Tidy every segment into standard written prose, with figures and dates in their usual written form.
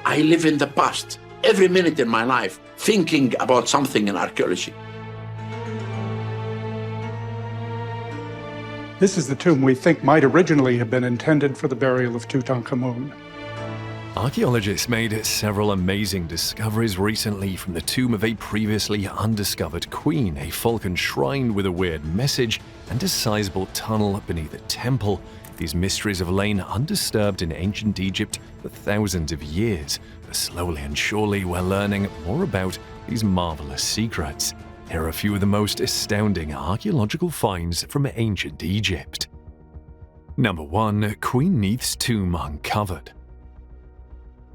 I live in the past every minute in my life, thinking about something in archaeology. This is the tomb we think might originally have been intended for the burial of Tutankhamun. Archaeologists made several amazing discoveries recently from the tomb of a previously undiscovered queen, a Falcon shrine with a weird message, and a sizable tunnel beneath a temple. These mysteries have lain undisturbed in ancient Egypt for thousands of years, but slowly and surely we're learning more about these marvelous secrets. Here are a few of the most astounding archaeological finds from ancient Egypt. Number 1. Queen Neith's tomb uncovered.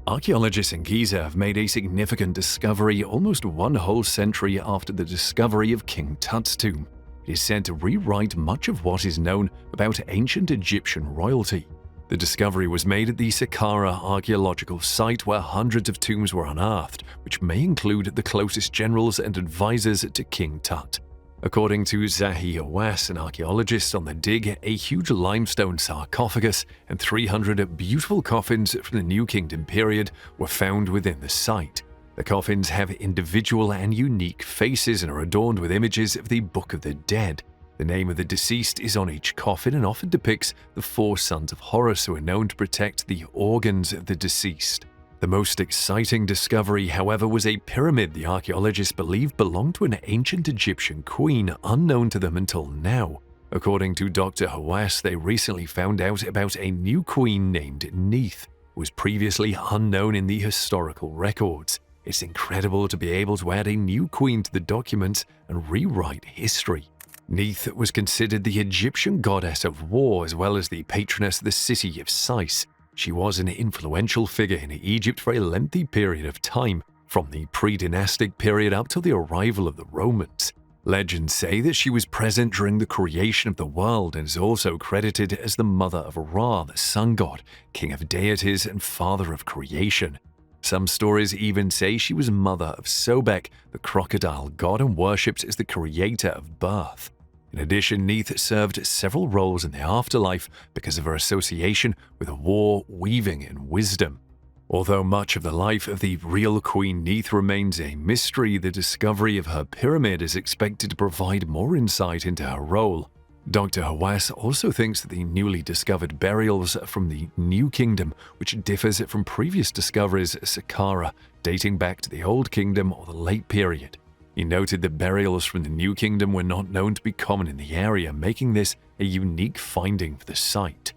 Archaeologists in Giza have made a significant discovery almost one whole century after the discovery of King Tut's tomb. It is said to rewrite much of what is known about ancient Egyptian royalty. The discovery was made at the Saqqara archaeological site where hundreds of tombs were unearthed, which may include the closest generals and advisors to King Tut. According to Zahi Hawass, an archaeologist on the dig, a huge limestone sarcophagus and 300 beautiful coffins from the New Kingdom period were found within the site. The coffins have individual and unique faces and are adorned with images of the Book of the Dead. The name of the deceased is on each coffin and often depicts the 4 sons of Horus who are known to protect the organs of the deceased. The most exciting discovery, however, was a pyramid the archaeologists believe belonged to an ancient Egyptian queen unknown to them until now. According to Dr. Hawass, they recently found out about a new queen named Neith, who was previously unknown in the historical records. It's incredible to be able to add a new queen to the documents and rewrite history. Neith was considered the Egyptian goddess of war as well as the patroness of the city of Sais. She was an influential figure in Egypt for a lengthy period of time, from the pre-dynastic period up till the arrival of the Romans. Legends say that she was present during the creation of the world and is also credited as the mother of Ra, the sun god, king of deities and father of creation. Some stories even say she was mother of Sobek, the crocodile god, and worshipped as the creator of birth. In addition, Neith served several roles in the afterlife because of her association with war, weaving, and wisdom. Although much of the life of the real Queen Neith remains a mystery, the discovery of her pyramid is expected to provide more insight into her role. Dr. Hawass also thinks that the newly discovered burials from the New Kingdom, which differs from previous discoveries at Saqqara, dating back to the Old Kingdom or the Late Period. He noted that burials from the New Kingdom were not known to be common in the area, making this a unique finding for the site.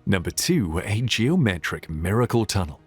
Number 2. A geometric miracle tunnel.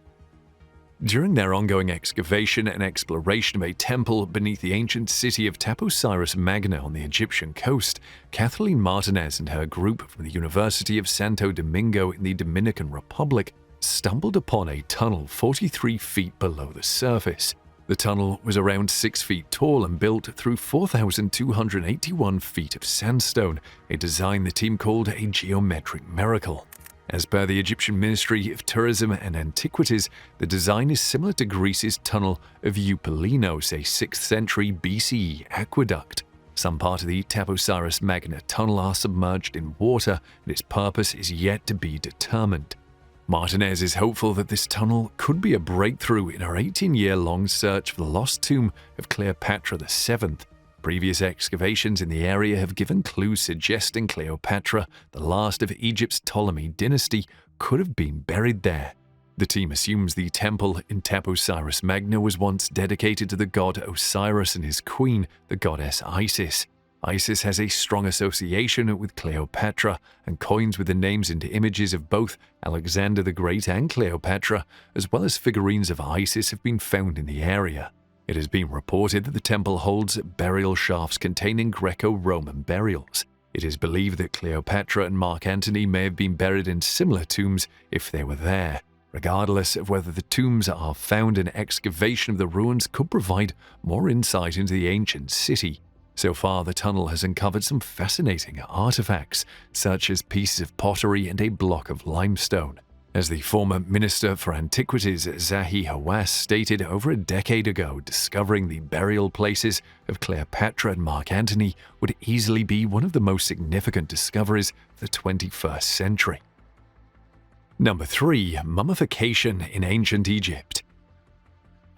During their ongoing excavation and exploration of a temple beneath the ancient city of Taposiris Magna on the Egyptian coast, Kathleen Martinez and her group from the University of Santo Domingo in the Dominican Republic stumbled upon a tunnel 43 feet below the surface. The tunnel was around 6 feet tall and built through 4,281 feet of sandstone, a design the team called a geometric miracle. As per the Egyptian Ministry of Tourism and Antiquities, the design is similar to Greece's tunnel of Eupalinos, a 6th century BCE aqueduct. Some part of the Taposiris Magna tunnel are submerged in water, and its purpose is yet to be determined. Martinez is hopeful that this tunnel could be a breakthrough in her 18-year-long search for the lost tomb of Cleopatra VII. Previous excavations in the area have given clues suggesting Cleopatra, the last of Egypt's Ptolemy dynasty, could have been buried there. The team assumes the temple in Taposiris Magna was once dedicated to the god Osiris and his queen, the goddess Isis. Isis has a strong association with Cleopatra, and coins with the names and images of both Alexander the Great and Cleopatra, as well as figurines of Isis, have been found in the area. It has been reported that the temple holds burial shafts containing Greco-Roman burials. It is believed that Cleopatra and Mark Antony may have been buried in similar tombs if they were there. Regardless of whether the tombs are found, an excavation of the ruins could provide more insight into the ancient city. So far, the tunnel has uncovered some fascinating artifacts, such as pieces of pottery and a block of limestone. As the former Minister for Antiquities Zahi Hawass stated over a decade ago, discovering the burial places of Cleopatra and Mark Antony would easily be one of the most significant discoveries of the 21st century. Number 3. Mummification in ancient Egypt.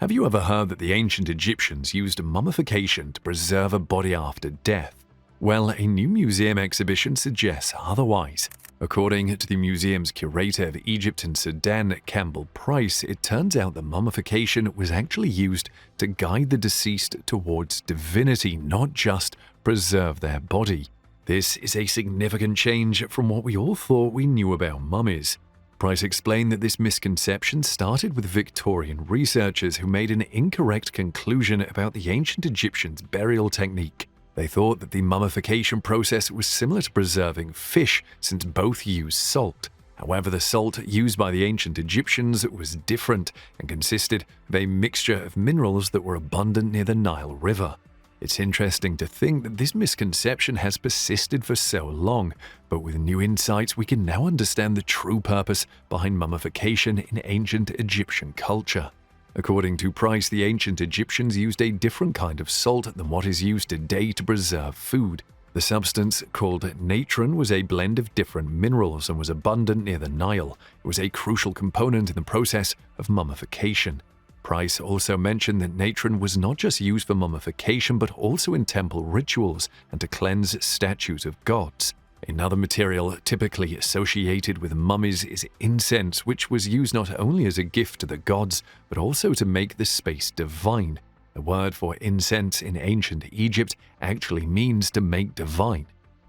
Have you ever heard that the ancient Egyptians used mummification to preserve a body after death? Well, a new museum exhibition suggests otherwise. According to the museum's curator of Egypt and Sudan, Campbell Price, it turns out that mummification was actually used to guide the deceased towards divinity, not just preserve their body. This is a significant change from what we all thought we knew about mummies. Price explained that this misconception started with Victorian researchers who made an incorrect conclusion about the ancient Egyptians' burial technique. They thought that the mummification process was similar to preserving fish, since both used salt. However, the salt used by the ancient Egyptians was different and consisted of a mixture of minerals that were abundant near the Nile River. It's interesting to think that this misconception has persisted for so long, but with new insights we can now understand the true purpose behind mummification in ancient Egyptian culture. According to Price, the ancient Egyptians used a different kind of salt than what is used today to preserve food. The substance, called natron, was a blend of different minerals and was abundant near the Nile. It was a crucial component in the process of mummification. Price also mentioned that natron was not just used for mummification but also in temple rituals and to cleanse statues of gods. Another material typically associated with mummies is incense, which was used not only as a gift to the gods, but also to make the space divine. The word for incense in ancient Egypt actually means to make divine.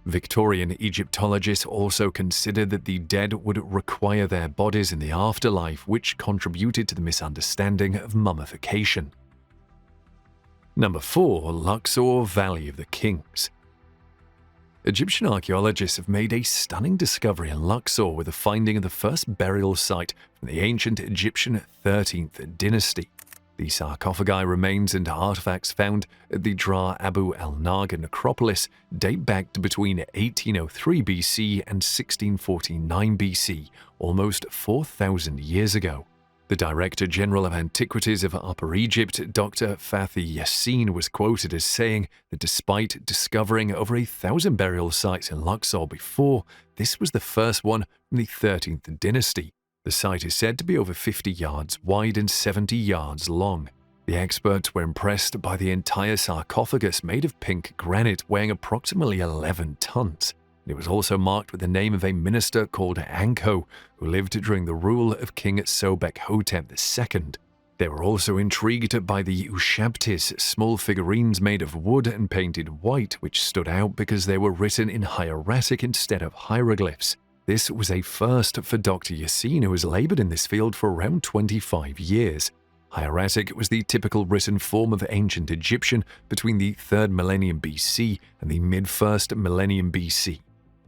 Victorian Egyptologists also considered that the dead would require their bodies in the afterlife, which contributed to the misunderstanding of mummification. Number 4. Luxor Valley of the Kings. Egyptian archaeologists have made a stunning discovery in Luxor with the finding of the first burial site from the ancient Egyptian 13th dynasty. The sarcophagi remains and artifacts found at the Dra Abu al-Naga necropolis date back to between 1803 BC and 1649 BC, almost 4,000 years ago. The Director General of Antiquities of Upper Egypt, Dr. Fathi Yassin, was quoted as saying that despite discovering over 1,000 burial sites in Luxor before, this was the first one from the 13th dynasty. The site is said to be over 50 yards wide and 70 yards long. The experts were impressed by the entire sarcophagus made of pink granite weighing approximately 11 tons. It was also marked with the name of a minister called Anko, who lived during the rule of King Sobek-Hotep II. They were also intrigued by the ushabtis, small figurines made of wood and painted white, which stood out because they were written in hieratic instead of hieroglyphs. This was a first for Dr. Yassin, who has labored in this field for around 25 years. Hieratic was the typical written form of ancient Egyptian between the 3rd millennium BC and the mid-1st millennium BC.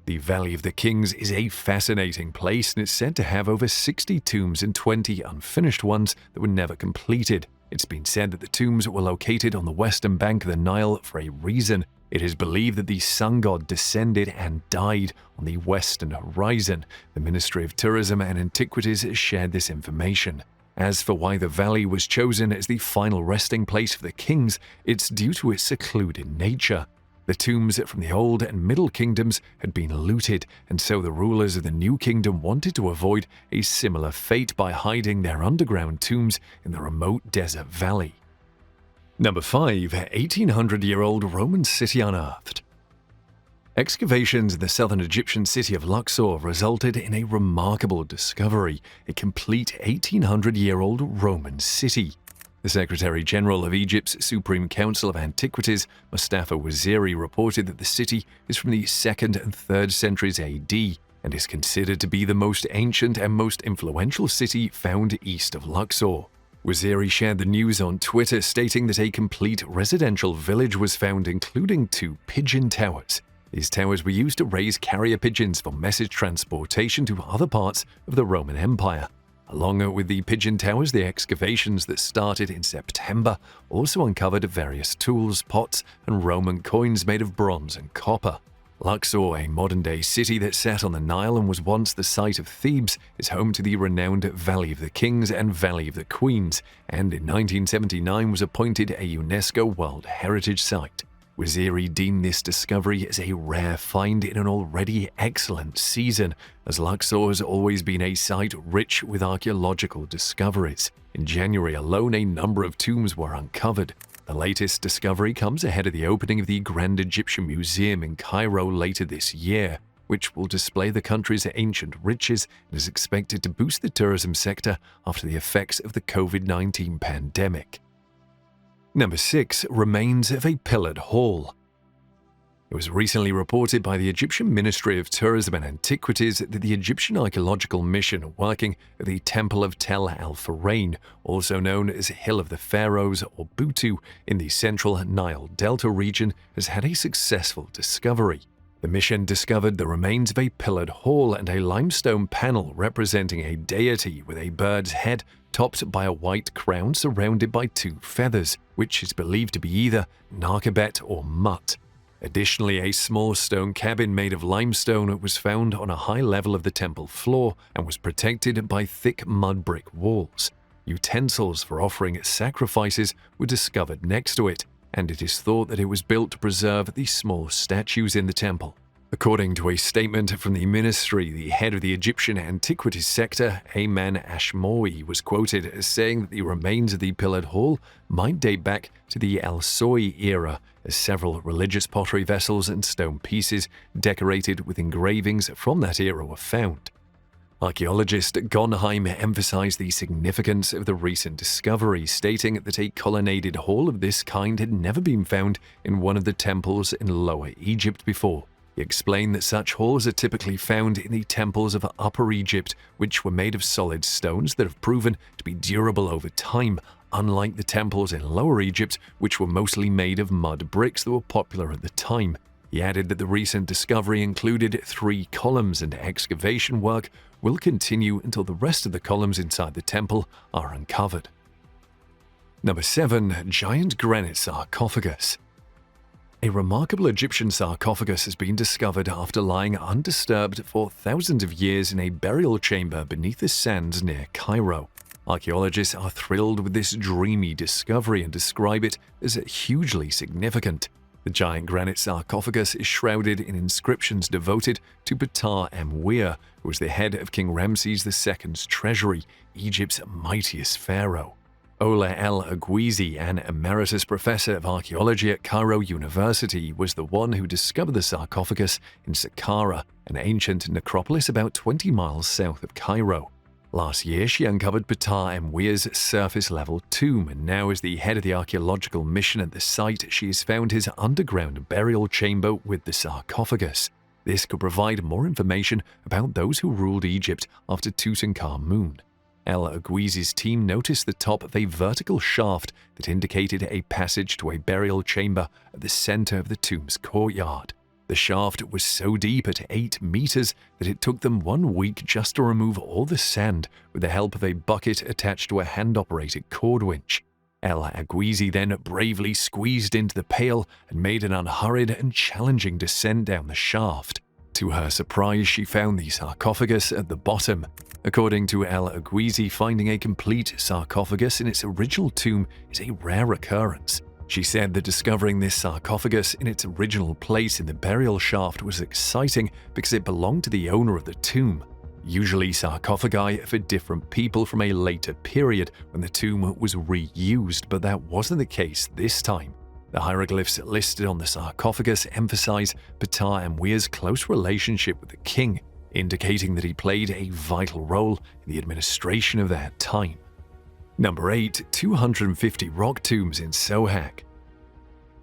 The Valley of the Kings is a fascinating place and is said to have over 60 tombs and 20 unfinished ones that were never completed. It's been said that the tombs were located on the western bank of the Nile for a reason. It is believed that the sun god descended and died on the western horizon. The Ministry of Tourism and Antiquities shared this information. As for why the valley was chosen as the final resting place for the kings, it's due to its secluded nature. The tombs from the Old and Middle Kingdoms had been looted, and so the rulers of the New Kingdom wanted to avoid a similar fate by hiding their underground tombs in the remote desert valley. Number 5. 1800-year-old Roman city unearthed. Excavations in the southern Egyptian city of Luxor resulted in a remarkable discovery, a complete 1800-year-old Roman city. The Secretary-General of Egypt's Supreme Council of Antiquities, Mustafa Waziri, reported that the city is from the 2nd and 3rd centuries AD and is considered to be the most ancient and most influential city found east of Luxor. Waziri shared the news on Twitter, stating that a complete residential village was found, including 2 pigeon towers. These towers were used to raise carrier pigeons for message transportation to other parts of the Roman Empire. Along with the pigeon towers, the excavations that started in September also uncovered various tools, pots, and Roman coins made of bronze and copper. Luxor, a modern-day city that sat on the Nile and was once the site of Thebes, is home to the renowned Valley of the Kings and Valley of the Queens, and in 1979 was appointed a UNESCO World Heritage Site. Waziri deemed this discovery as a rare find in an already excellent season, as Luxor has always been a site rich with archaeological discoveries. In January alone, a number of tombs were uncovered. The latest discovery comes ahead of the opening of the Grand Egyptian Museum in Cairo later this year, which will display the country's ancient riches and is expected to boost the tourism sector after the effects of the COVID-19 pandemic. Number 6. Remains of a pillared hall. It was recently reported by the Egyptian Ministry of Tourism and Antiquities that the Egyptian Archaeological Mission working at the Temple of Tel al-Farain, also known as Hill of the Pharaohs or Butu in the central Nile Delta region, has had a successful discovery. The mission discovered the remains of a pillared hall and a limestone panel representing a deity with a bird's head topped by a white crown surrounded by 2 feathers, which is believed to be either Narkabet or Mut. Additionally, a small stone cabin made of limestone was found on a high level of the temple floor and was protected by thick mud brick walls. Utensils for offering sacrifices were discovered next to it, and it is thought that it was built to preserve the small statues in the temple. According to a statement from the ministry, the head of the Egyptian antiquities sector, Ayman Ashmawi, was quoted as saying that the remains of the pillared hall might date back to the Al-Soi era, as several religious pottery vessels and stone pieces decorated with engravings from that era were found. Archaeologist Gonheim emphasized the significance of the recent discovery, stating that a colonnaded hall of this kind had never been found in one of the temples in Lower Egypt before. He explained that such halls are typically found in the temples of Upper Egypt, which were made of solid stones that have proven to be durable over time, unlike the temples in Lower Egypt, which were mostly made of mud bricks that were popular at the time. He added that the recent discovery included 3 columns, and excavation work will continue until the rest of the columns inside the temple are uncovered. Number 7. Giant Granite Sarcophagus. A remarkable Egyptian sarcophagus has been discovered after lying undisturbed for thousands of years in a burial chamber beneath the sands near Cairo. Archaeologists are thrilled with this dreamy discovery and describe it as hugely significant. The giant granite sarcophagus is shrouded in inscriptions devoted to Ptah Emweer, who was the head of King Ramses II's treasury, Egypt's mightiest pharaoh. Ola El Agwizi, an emeritus professor of archaeology at Cairo University, was the one who discovered the sarcophagus in Saqqara, an ancient necropolis about 20 miles south of Cairo. Last year, she uncovered Ptah Emweer's surface-level tomb, and now as the head of the archaeological mission at the site, she has found his underground burial chamber with the sarcophagus. This could provide more information about those who ruled Egypt after Tutankhamun. El Agwizi's team noticed the top of a vertical shaft that indicated a passage to a burial chamber at the center of the tomb's courtyard. The shaft was so deep at 8 meters that it took them 1 week just to remove all the sand with the help of a bucket attached to a hand-operated cord winch. El Agwizi then bravely squeezed into the pail and made an unhurried and challenging descent down the shaft. To her surprise, she found the sarcophagus at the bottom. According to El Agwizi, finding a complete sarcophagus in its original tomb is a rare occurrence. She said that discovering this sarcophagus in its original place in the burial shaft was exciting because it belonged to the owner of the tomb. Usually, sarcophagi are for different people from a later period when the tomb was reused, but that wasn't the case this time. The hieroglyphs listed on the sarcophagus emphasize Ptah Emweer's close relationship with the king, indicating that he played a vital role in the administration of that time. Number 8. 250 rock tombs in Sohag.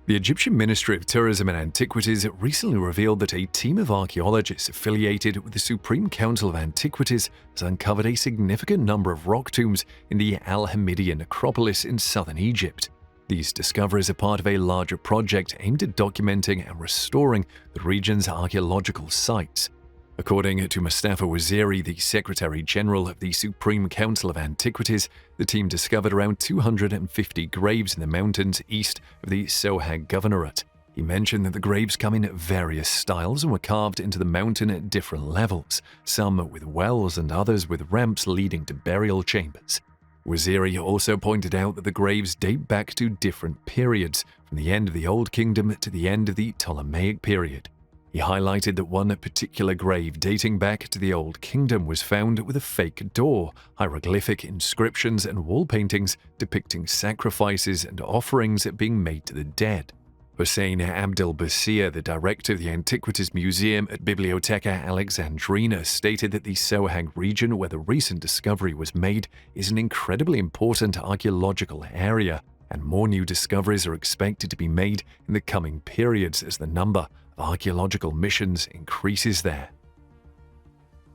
The Egyptian Ministry of Tourism and Antiquities recently revealed that a team of archaeologists affiliated with the Supreme Council of Antiquities has uncovered a significant number of rock tombs in the Al-Hamidiyya necropolis in southern Egypt. These discoveries are part of a larger project aimed at documenting and restoring the region's archaeological sites. According to Mustafa Waziri, the Secretary General of the Supreme Council of Antiquities, the team discovered around 250 graves in the mountains east of the Sohag Governorate. He mentioned that the graves come in various styles and were carved into the mountain at different levels, some with wells and others with ramps leading to burial chambers. Waziri also pointed out that the graves date back to different periods, from the end of the Old Kingdom to the end of the Ptolemaic period. He highlighted that one particular grave dating back to the Old Kingdom was found with a fake door, hieroglyphic inscriptions and wall paintings depicting sacrifices and offerings being made to the dead. Hussein Abdel Basir, the director of the Antiquities Museum at Bibliotheca Alexandrina, stated that the Sohag region where the recent discovery was made is an incredibly important archaeological area, and more new discoveries are expected to be made in the coming periods as the number of archaeological missions increases there.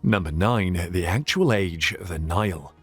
Number 9. The Actual Age of the Nile.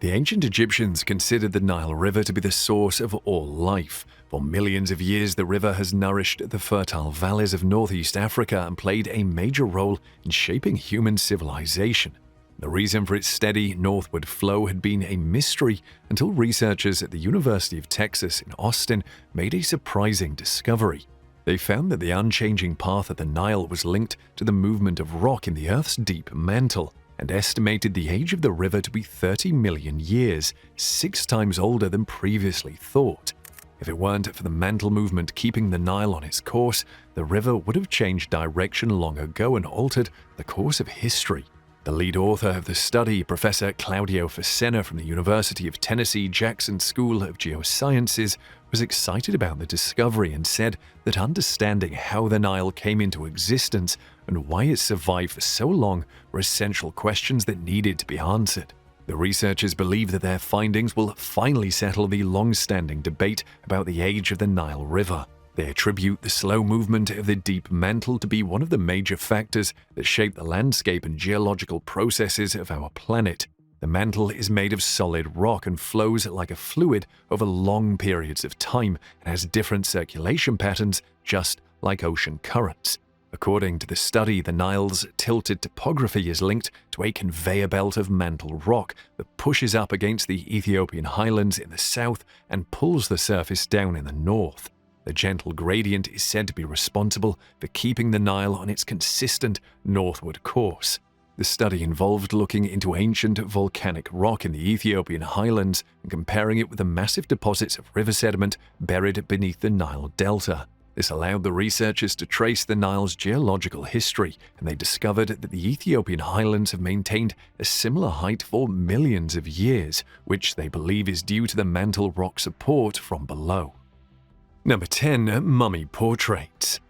The ancient Egyptians considered the Nile River to be the source of all life. For millions of years, the river has nourished the fertile valleys of northeast Africa and played a major role in shaping human civilization. The reason for its steady northward flow had been a mystery until researchers at the University of Texas in Austin made a surprising discovery. They found that the unchanging path of the Nile was linked to the movement of rock in the Earth's deep mantle, and estimated the age of the river to be 30 million years, 6 times older than previously thought. If it weren't for the mantle movement keeping the Nile on its course, the river would have changed direction long ago and altered the course of history. The lead author of the study, Professor Claudio Facena from the University of Tennessee Jackson School of Geosciences, was excited about the discovery and said that understanding how the Nile came into existence and why it survived for so long were essential questions that needed to be answered. The researchers believe that their findings will finally settle the long-standing debate about the age of the Nile River. They attribute the slow movement of the deep mantle to be one of the major factors that shape the landscape and geological processes of our planet. The mantle is made of solid rock and flows like a fluid over long periods of time and has different circulation patterns, just like ocean currents. According to the study, the Nile's tilted topography is linked to a conveyor belt of mantle rock that pushes up against the Ethiopian highlands in the south and pulls the surface down in the north. The gentle gradient is said to be responsible for keeping the Nile on its consistent northward course. The study involved looking into ancient volcanic rock in the Ethiopian highlands and comparing it with the massive deposits of river sediment buried beneath the Nile Delta. This allowed the researchers to trace the Nile's geological history, and they discovered that the Ethiopian highlands have maintained a similar height for millions of years, which they believe is due to the mantle rock support from below. Number 10. Mummy Portraits.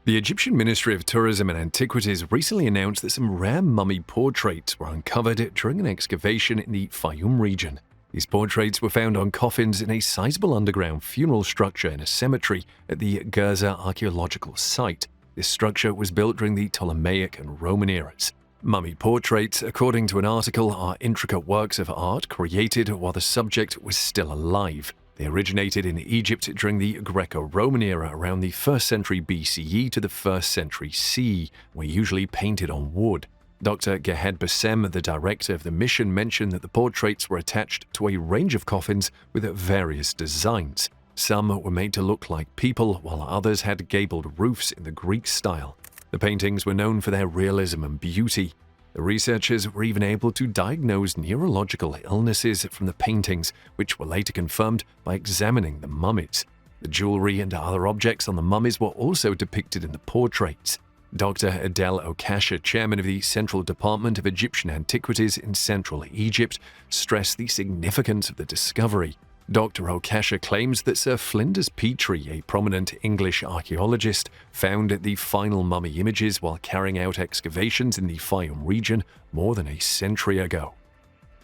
The Egyptian Ministry of Tourism and Antiquities recently announced that some rare mummy portraits were uncovered during an excavation in the Fayum region. These portraits were found on coffins in a sizable underground funeral structure in a cemetery at the Gerza archaeological site. This structure was built during the Ptolemaic and Roman eras. Mummy portraits, according to an article, are intricate works of art created while the subject was still alive. They originated in Egypt during the Greco-Roman era around the 1st century BCE to the 1st century CE, were usually painted on wood. Dr. Gehed Bassem, the director of the mission, mentioned that the portraits were attached to a range of coffins with various designs. Some were made to look like people, while others had gabled roofs in the Greek style. The paintings were known for their realism and beauty. The researchers were even able to diagnose neurological illnesses from the paintings, which were later confirmed by examining the mummies. The jewelry and other objects on the mummies were also depicted in the portraits. Dr. Adel Okasha, chairman of the Central Department of Egyptian Antiquities in Central Egypt, stressed the significance of the discovery. Dr. Okasha claims that Sir Flinders Petrie, a prominent English archaeologist, found the final mummy images while carrying out excavations in the Fayum region more than a century ago.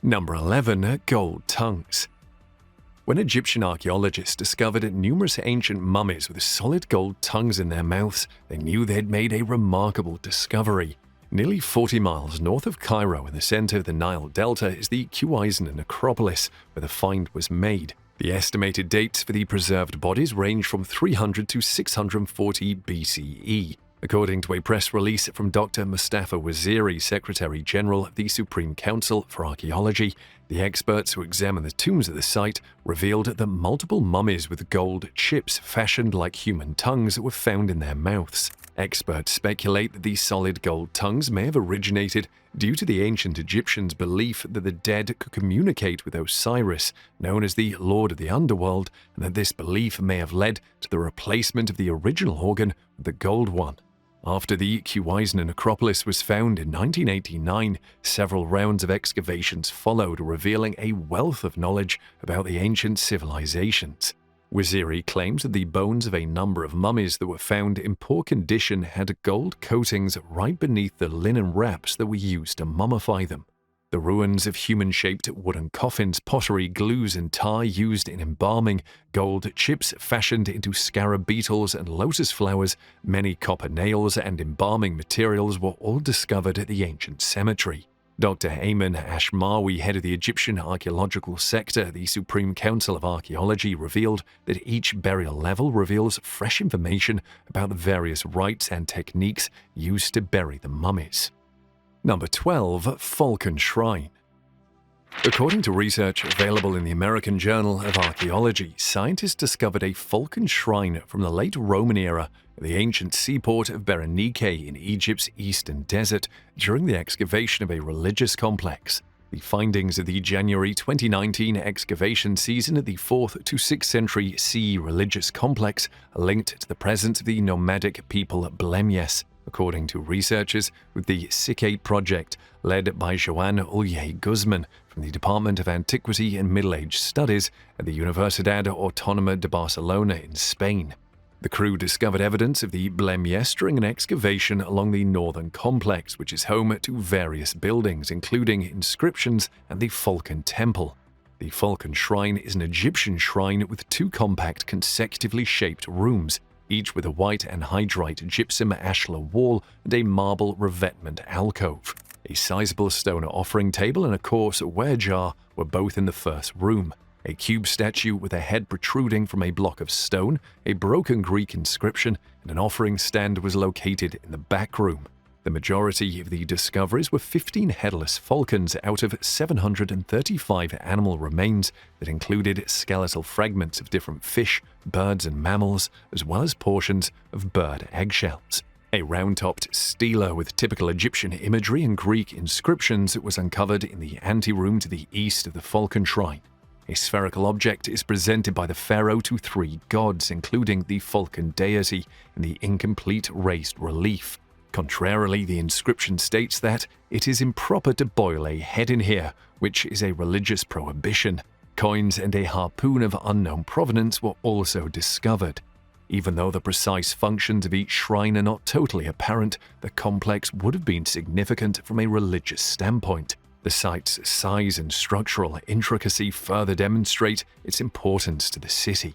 Number 11. Gold tongues. When Egyptian archaeologists discovered numerous ancient mummies with solid gold tongues in their mouths, they knew they'd made a remarkable discovery. Nearly 40 miles north of Cairo in the center of the Nile Delta is the Quzna necropolis, where the find was made. The estimated dates for the preserved bodies range from 300 to 640 BCE. According to a press release from Dr. Mustafa Waziri, Secretary General of the Supreme Council for Archaeology, The experts who examined the tombs at the site revealed that multiple mummies with gold chips fashioned like human tongues were found in their mouths. Experts speculate that these solid gold tongues may have originated due to the ancient Egyptians' belief that the dead could communicate with Osiris, known as the Lord of the Underworld, and that this belief may have led to the replacement of the original organ with the gold one. After the Quzna necropolis was found in 1989, several rounds of excavations followed, revealing a wealth of knowledge about the ancient civilizations. Waziri claims that the bones of a number of mummies that were found in poor condition had gold coatings right beneath the linen wraps that were used to mummify them. The ruins of human-shaped wooden coffins, pottery, glues, and tar used in embalming, gold chips fashioned into scarab beetles and lotus flowers, many copper nails, and embalming materials were all discovered at the ancient cemetery. Dr. Ayman Ashmawi, head of the Egyptian Archaeological Sector, the Supreme Council of Archaeology, revealed that each burial level reveals fresh information about the various rites and techniques used to bury the mummies. Number 12. Falcon Shrine. According to research available in the American Journal of Archaeology, scientists discovered a Falcon Shrine from the late Roman era at the ancient seaport of Berenike in Egypt's eastern desert during the excavation of a religious complex. The findings of the January 2019 excavation season at the 4th to 6th century CE religious complex are linked to the presence of the nomadic people Blemyes, according to researchers with the Sikate project, led by Joan Ulye Guzman from the Department of Antiquity and Middle Age Studies at the Universidad Autónoma de Barcelona in Spain. The crew discovered evidence of the Blemyes during an excavation along the northern complex, which is home to various buildings, including inscriptions and the Falcon Temple. The Falcon Shrine is an Egyptian shrine with two compact, consecutively shaped rooms, each with a white anhydrite gypsum ashlar wall and a marble revetment alcove. A sizable stone offering table and a coarse ware jar were both in the first room. A cube statue with a head protruding from a block of stone, a broken Greek inscription, and an offering stand was located in the back room. The majority of the discoveries were 15 headless falcons out of 735 animal remains that included skeletal fragments of different fish, birds, and mammals, as well as portions of bird eggshells. A round-topped stela with typical Egyptian imagery and Greek inscriptions was uncovered in the anteroom to the east of the Falcon Shrine. A spherical object is presented by the pharaoh to three gods, including the Falcon deity, in the incomplete raised relief. Contrarily, the inscription states that it is improper to boil a head in here, which is a religious prohibition. Coins and a harpoon of unknown provenance were also discovered. Even though the precise functions of each shrine are not totally apparent, the complex would have been significant from a religious standpoint. The site's size and structural intricacy further demonstrate its importance to the city.